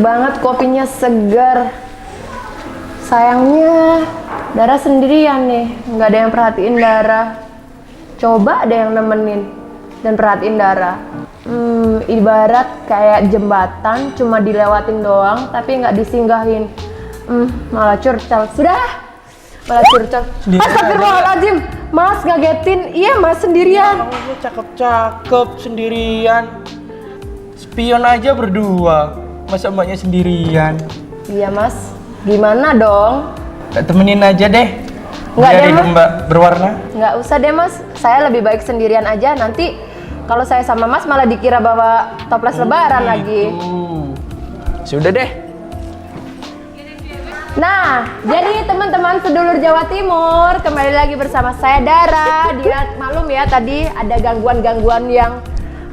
banget, kopinya segar. Sayangnya Dara sendirian nih, nggak ada yang perhatiin Dara. Coba ada yang nemenin dan perhatiin Dara. Ibarat kayak jembatan, cuma dilewatin doang, tapi nggak disinggahin. Malah curcol. Sudah, malah curcol. Astagfirullahaladzim, Mas ngagetin. Iya Mas sendirian. Kamu cakep-cakep sendirian. Spion aja berdua, masa mbaknya sendirian? Iya Mas, gimana dong? Temenin aja deh. Nggak biar deh, hidup Mas. mbak berwarna. Nggak usah deh Mas, saya lebih baik sendirian aja. Nanti kalau saya sama Mas malah dikira bawa toples lebaran lagi. Sudah deh. Nah, jadi teman-teman sedulur Jawa Timur, kembali lagi bersama saya Dara. Dia maklum ya tadi ada gangguan-gangguan yang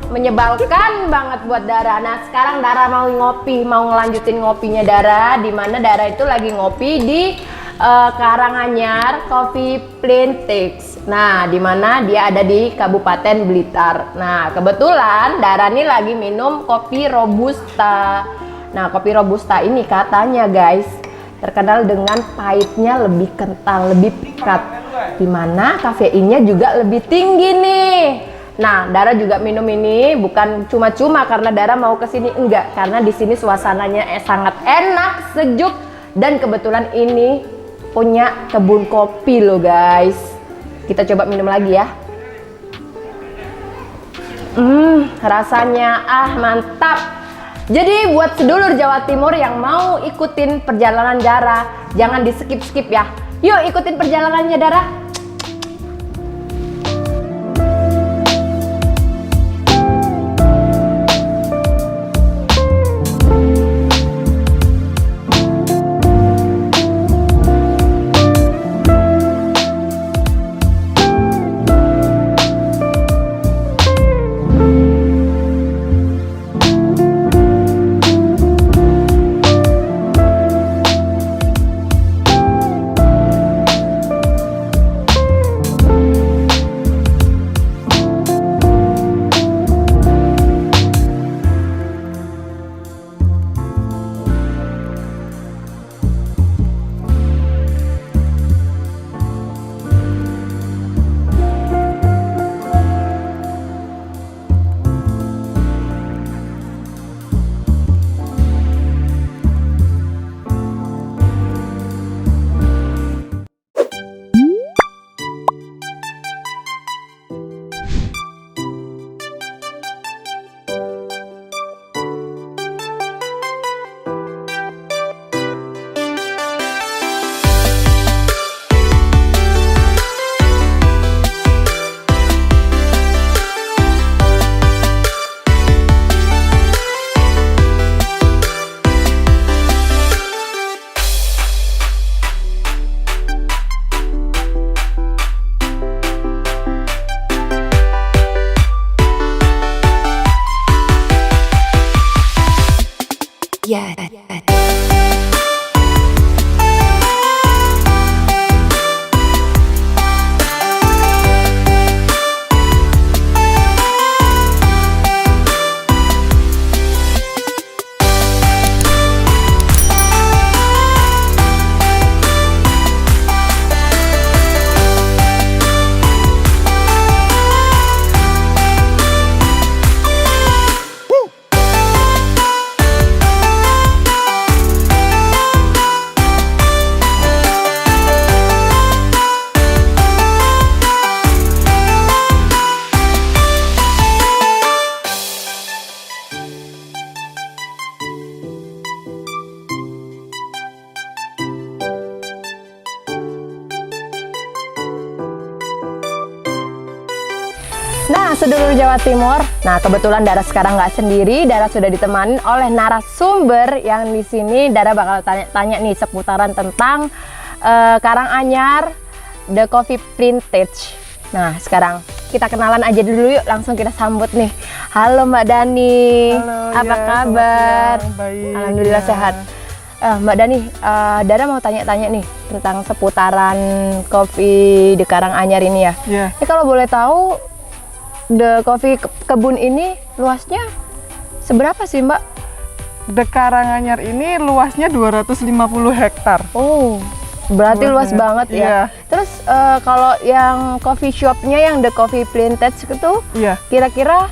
menyebalkan banget buat Dara. Nah, sekarang Dara mau ngopi, mau ngelanjutin ngopinya Dara, di mana Dara itu lagi ngopi di Karanganyar Coffee Plantage. Nah, di mana dia ada di Kabupaten Blitar. Nah, kebetulan Dara ini lagi minum kopi Robusta. Nah, kopi Robusta ini katanya guys terkenal dengan pahitnya lebih kental, lebih pekat, dimana kafeinnya juga lebih tinggi nih. Nah, Dara juga minum ini bukan cuma-cuma karena Dara mau kesini, enggak, karena di sini suasananya sangat enak, sejuk, dan kebetulan ini punya kebun kopi loh guys. Kita coba minum lagi ya. Rasanya mantap. Jadi buat sedulur Jawa Timur yang mau ikutin perjalanan Dara, jangan di skip-skip ya. Yuk ikutin perjalanannya Dara. Nah, sedulur Jawa Timur, nah kebetulan Dara sekarang nggak sendiri, Dara sudah ditemani oleh narasumber yang di sini Dara bakal tanya-tanya nih seputaran tentang Karanganyar The Coffee Plantage. Nah, sekarang kita kenalan aja dulu yuk, langsung kita sambut nih. Halo Mbak Dani, Halo, apa ya, kabar? Baik, Alhamdulillah ya. sehat. Mbak Dani, Dara mau tanya-tanya nih tentang seputaran kopi di Karanganyar ini ya. Ya. Ini kalau boleh tahu, The Coffee kebun ini luasnya seberapa sih Mbak? The Karanganyar ini luasnya 250 hektar. Oh, berarti luas banget ya. Iya. Terus kalau yang coffee shopnya yang The Coffee Plantage itu Iya. kira-kira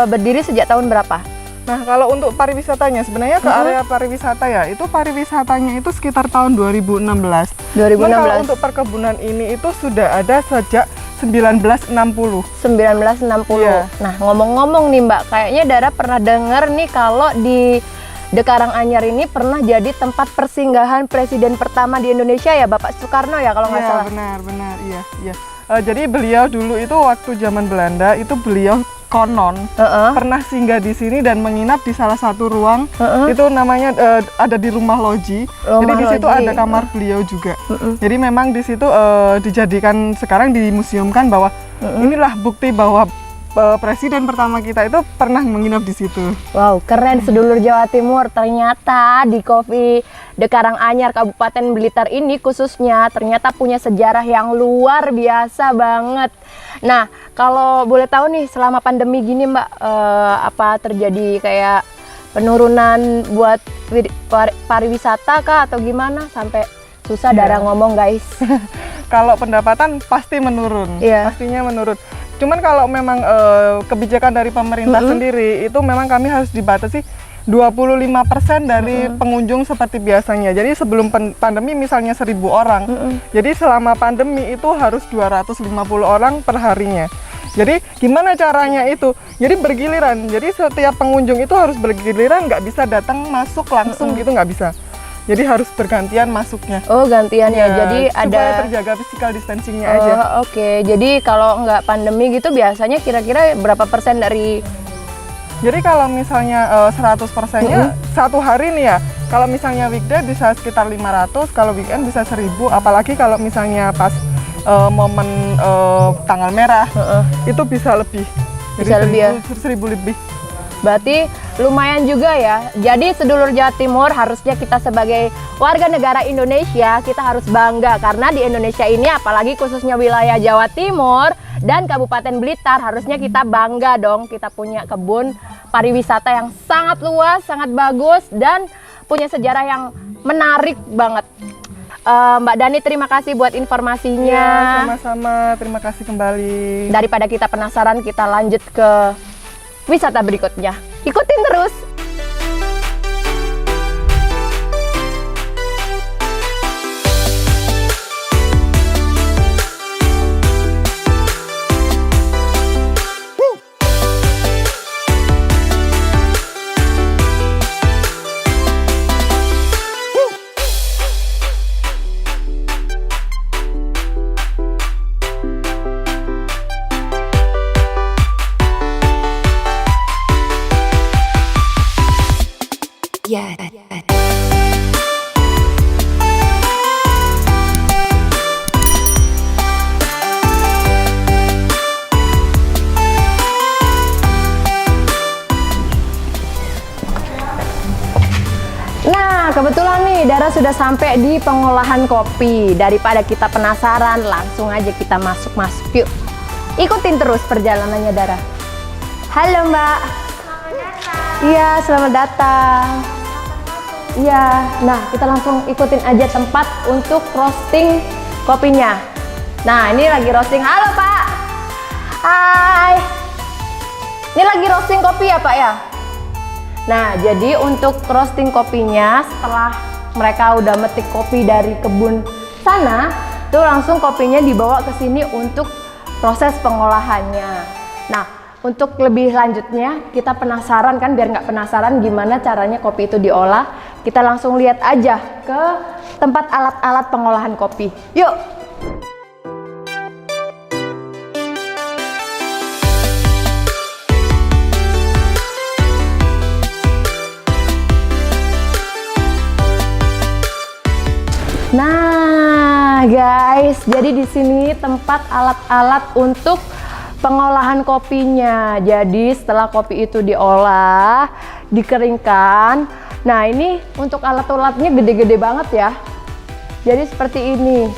berdiri sejak tahun berapa? Nah, kalau untuk pariwisatanya sebenarnya ke area pariwisata ya, itu pariwisatanya itu sekitar tahun 2016. 2016. Cuman kalau untuk perkebunan ini itu sudah ada sejak 1960. 1960. Iya. Nah, ngomong-ngomong nih Mbak, kayaknya Dara pernah denger nih kalau di The Karanganyar ini pernah jadi tempat persinggahan presiden pertama di Indonesia ya, Bapak Soekarno ya kalau nggak Iya, salah. benar, iya, iya. Jadi beliau dulu itu waktu zaman Belanda itu beliau konon pernah singgah di sini dan menginap di salah satu ruang itu namanya ada di rumah loji. Jadi di situ ada kamar beliau juga. Jadi memang di situ dijadikan sekarang dimuseumkan bahwa inilah bukti bahwa presiden pertama kita itu pernah menginap di situ. Wow, keren sedulur Jawa Timur. Ternyata di Coffee The Karanganyar Kabupaten Blitar ini khususnya ternyata punya sejarah yang luar biasa banget. Nah, kalau boleh tahu nih selama pandemi gini Mbak, apa terjadi kayak penurunan buat pariwisata kah atau gimana sampai susah Dara ngomong guys? Kalau pendapatan pasti menurun, pastinya menurun. Cuman kalau memang kebijakan dari pemerintah sendiri itu memang kami harus dibatasi 25% dari pengunjung seperti biasanya. Jadi sebelum pandemi misalnya 1.000 orang. Jadi selama pandemi itu harus 250 orang per harinya. Jadi gimana caranya itu? Jadi bergiliran. Jadi setiap pengunjung itu harus bergiliran, nggak bisa datang masuk langsung gitu, nggak bisa. Jadi harus bergantian masuknya. Oh, gantian ya. Jadi supaya ada terjaga physical distancingnya aja. Oke. Jadi kalau nggak pandemi gitu biasanya kira-kira berapa persen dari? Jadi kalau misalnya 100%-nya satu hari nih ya. Kalau misalnya weekday bisa sekitar 500, kalau weekend bisa 1.000, apalagi kalau misalnya pas momen tanggal merah itu bisa lebih. Jadi Bisa lebih ya? 1.000 lebih. Berarti lumayan juga ya. Jadi sedulur Jawa Timur harusnya kita sebagai warga negara Indonesia kita harus bangga karena di Indonesia ini apalagi khususnya wilayah Jawa Timur dan Kabupaten Blitar harusnya kita bangga dong kita punya kebun pariwisata yang sangat luas, sangat bagus dan punya sejarah yang menarik banget. Mbak Dani terima kasih buat informasinya. Ya, sama-sama. Terima kasih kembali. Daripada kita penasaran kita lanjut ke wisata berikutnya. Ikutin terus. Nah, kebetulan nih Dara sudah sampai di pengolahan kopi. Daripada kita penasaran, langsung aja kita masuk-masuk yuk. Ikutin terus perjalanannya Dara. Halo Mbak. Iya, selamat datang. Iya, nah kita langsung ikutin aja tempat untuk roasting kopinya. Nah, ini lagi roasting. Halo Pak. Hai. Ini lagi roasting kopi ya Pak ya? Nah, jadi untuk roasting kopinya setelah mereka udah metik kopi dari kebun sana, tuh langsung kopinya dibawa ke sini untuk proses pengolahannya. Nah, untuk lebih lanjutnya kita penasaran kan, biar nggak penasaran gimana caranya kopi itu diolah, kita langsung lihat aja ke tempat alat-alat pengolahan kopi. Yuk! Nah, guys, jadi di sini tempat alat-alat untuk pengolahan kopinya. Jadi setelah kopi itu diolah, dikeringkan. Nah, ini untuk alat-alatnya gede-gede banget ya. Jadi seperti ini.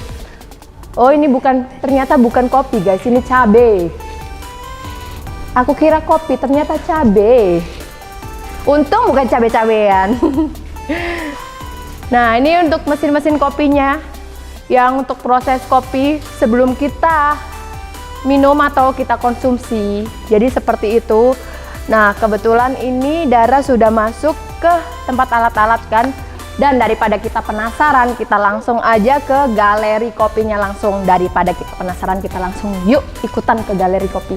Oh, ini ternyata bukan kopi, guys. Ini cabai. Aku kira kopi, ternyata cabai. Untung bukan cabe-cabean. Nah, ini untuk mesin-mesin kopinya. Yang untuk proses kopi sebelum kita minum atau kita konsumsi. Jadi seperti itu. Nah, kebetulan ini Dara sudah masuk ke tempat alat-alat kan. Dan daripada kita penasaran, kita langsung aja ke galeri kopinya langsung. Daripada kita penasaran, kita langsung yuk ikutan ke galeri kopi.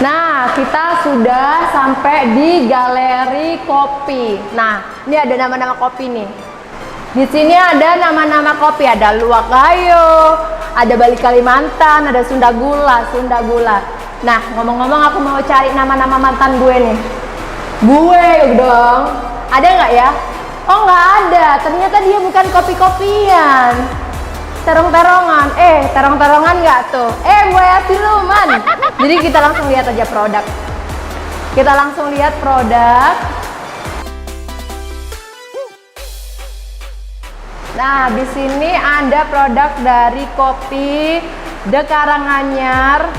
Nah, kita sudah sampai di galeri kopi. Nah, ini ada nama-nama kopi nih. Di sini ada nama-nama kopi, ada Luwak Gayo, ada Bali Kalimantan, ada Sunda Gula, Sunda Gula. Nah, ngomong-ngomong aku mau cari nama-nama mantan gue nih. Gue dong. Ada nggak ya? Oh, nggak ada. Ternyata dia bukan kopi-kopian. Terong-terongan. Terong-terongan nggak tuh? Buaya siluman. Jadi kita langsung lihat aja produk. Kita langsung lihat produk. Nah, di sini ada produk dari kopi The Karanganyar.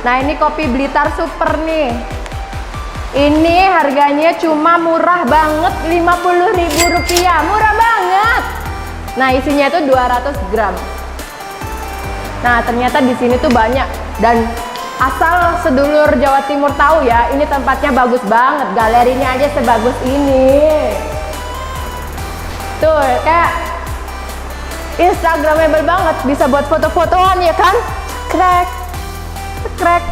Nah, ini kopi Blitar Super nih. Ini harganya cuma murah banget, Rp50.000. Murah banget. Nah, isinya itu 200 gram. Nah, ternyata di sini tuh banyak, dan asal sedulur Jawa Timur tahu ya, ini tempatnya bagus banget. Galerinya aja sebagus ini. Tuh, kayak Instagramable banget, bisa buat foto-fotoan ya kan? Krek. Krek.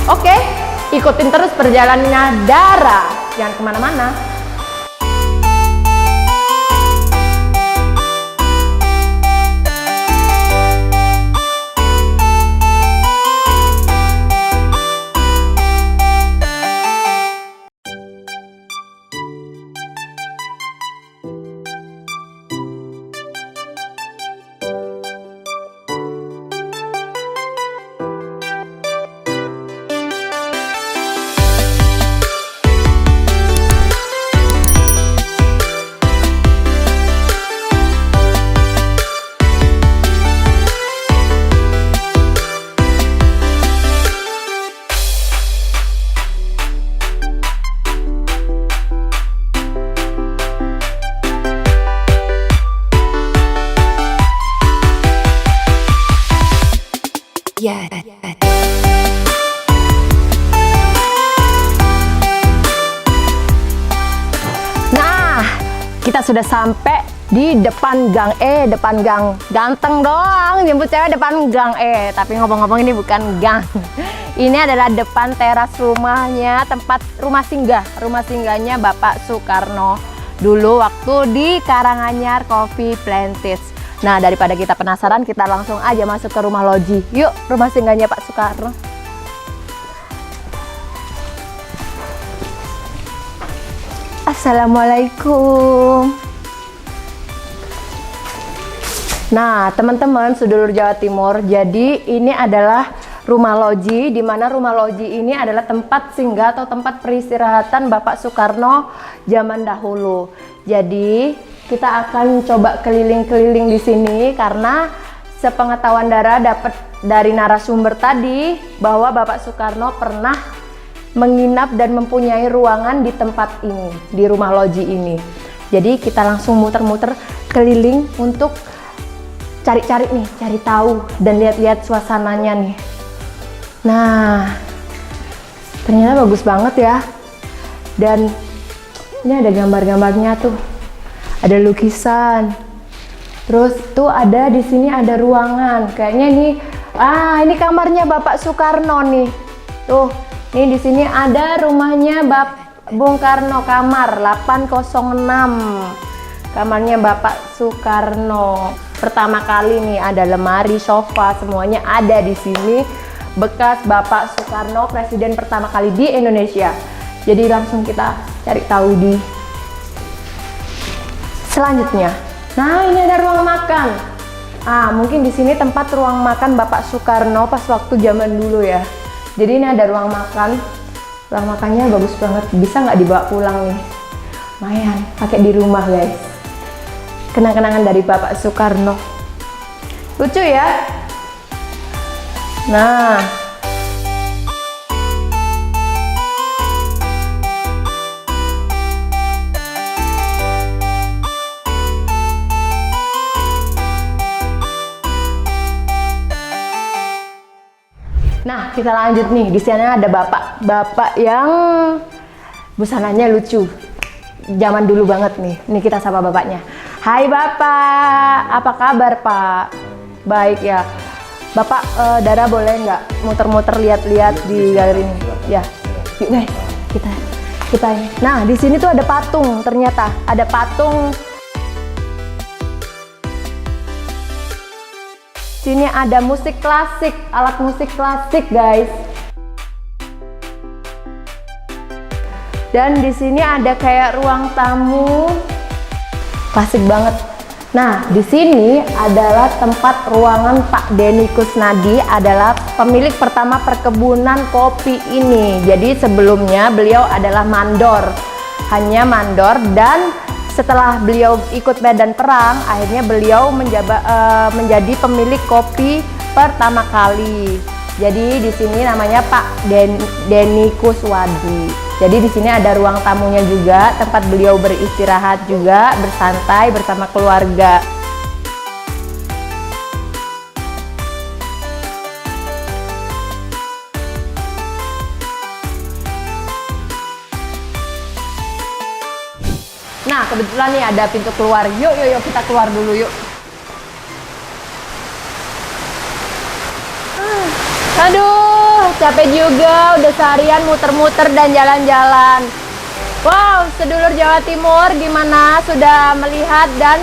Oke, ikutin terus perjalanannya Dara. Jangan kemana-mana. Nah, kita sudah sampai di depan gang depan gang. Ganteng dong, jemput cewek depan gang tapi ngomong-ngomong ini bukan gang. Ini adalah depan teras rumahnya, tempat rumah singgahnya Bapak Soekarno dulu waktu di Karanganyar Coffee Plantage. Nah, daripada kita penasaran, kita langsung aja masuk ke rumah loji. Yuk, rumah singgahnya Pak Soekarno. Assalamualaikum. Nah, teman-teman sedulur Jawa Timur, jadi ini adalah rumah loji, di mana rumah loji ini adalah tempat singgah atau tempat peristirahatan Bapak Soekarno zaman dahulu. Jadi kita akan coba keliling-keliling di sini karena sepengetahuan Dara dapat dari narasumber tadi bahwa Bapak Soekarno pernah menginap dan mempunyai ruangan di tempat ini, di rumah loji ini. Jadi kita langsung muter-muter keliling untuk cari-cari nih, cari tahu dan lihat-lihat suasananya nih. Nah, ternyata bagus banget ya. Dan ini ada gambar-gambarnya tuh. Ada lukisan. Terus tuh ada di sini ada ruangan. Kayaknya nih, ini kamarnya Bapak Soekarno nih. Tuh, nih di sini ada rumahnya Bung Karno, kamar 806. Kamarnya Bapak Soekarno. Pertama kali nih ada lemari, sofa, semuanya ada di sini. Bekas Bapak Soekarno, presiden pertama kali di Indonesia. Jadi langsung kita cari tahu di selanjutnya. Nah, ini ada ruang makan. Mungkin di sini tempat ruang makan Bapak Soekarno pas waktu zaman dulu ya. Jadi ini ada ruang makan. Ruang makannya bagus banget. Bisa nggak dibawa pulang nih? Lumayan, pakai di rumah guys. Kenang-kenangan dari Bapak Soekarno. Lucu ya? Nah. Nah, kita lanjut nih. Di sana ada bapak yang busananya lucu. Zaman dulu banget nih. Ini kita sapa bapaknya. Hai Bapak, apa kabar Pak? Baik ya. Bapak, Dara boleh nggak muter-muter lihat-lihat di galeri ini? Ya. Yuk guys, kita ini. Nah, di sini tuh ada patung. Ternyata ada patung. Sini ada musik klasik, alat musik klasik, guys. Dan di sini ada kayak ruang tamu, klasik banget. Nah, di sini adalah tempat ruangan Pak Denny Kusnadi, adalah pemilik pertama perkebunan kopi ini. Jadi sebelumnya beliau adalah mandor, hanya mandor, dan setelah beliau ikut medan perang, akhirnya beliau menjadi pemilik kopi pertama kali. Jadi di sini namanya Pak Denny Kuswadi. Jadi di sini ada ruang tamunya juga, tempat beliau beristirahat juga, bersantai bersama keluarga. Nah, kebetulan nih ada pintu keluar. Yuk kita keluar dulu yuk. Aduh, capek juga, udah seharian muter-muter dan jalan-jalan. Wow, sedulur Jawa Timur, gimana sudah melihat dan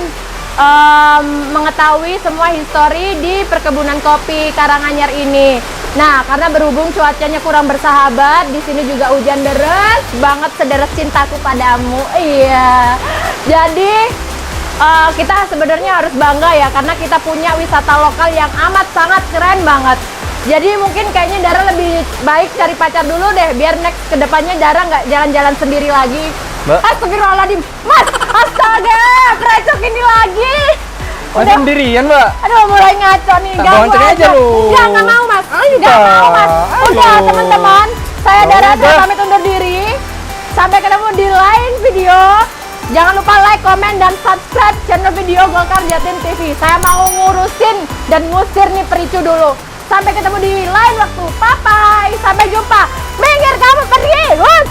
mengetahui semua histori di perkebunan kopi Karanganyar ini. Nah, karena berhubung cuacanya kurang bersahabat, di sini juga hujan deras banget, sederas cintaku padamu. Iya. Jadi kita sebenarnya harus bangga ya, karena kita punya wisata lokal yang amat sangat keren banget. Jadi mungkin kayaknya Dara lebih baik cari pacar dulu deh, biar next kedepannya Dara nggak jalan-jalan sendiri lagi. Mbak. Astagfirullahaladzim, Mas, astaga, kerecok ini lagi. Udah sendirian, Mbak. Aduh, mulai ngaco nih. Nah, bonceng aja lu. Nggak mau Mas. Ayo, Nggak mau Mas. Ayo. Udah teman-teman, saya Dara Udah. pamit undur diri. Sampai ketemu di lain video. Jangan lupa like, komen, dan subscribe channel video Golkar Jatim TV. Saya mau ngurusin dan ngusir nih Pericu dulu. Sampai ketemu di lain waktu. Bye-bye. Sampai jumpa. Minggir kamu pergi. Hus.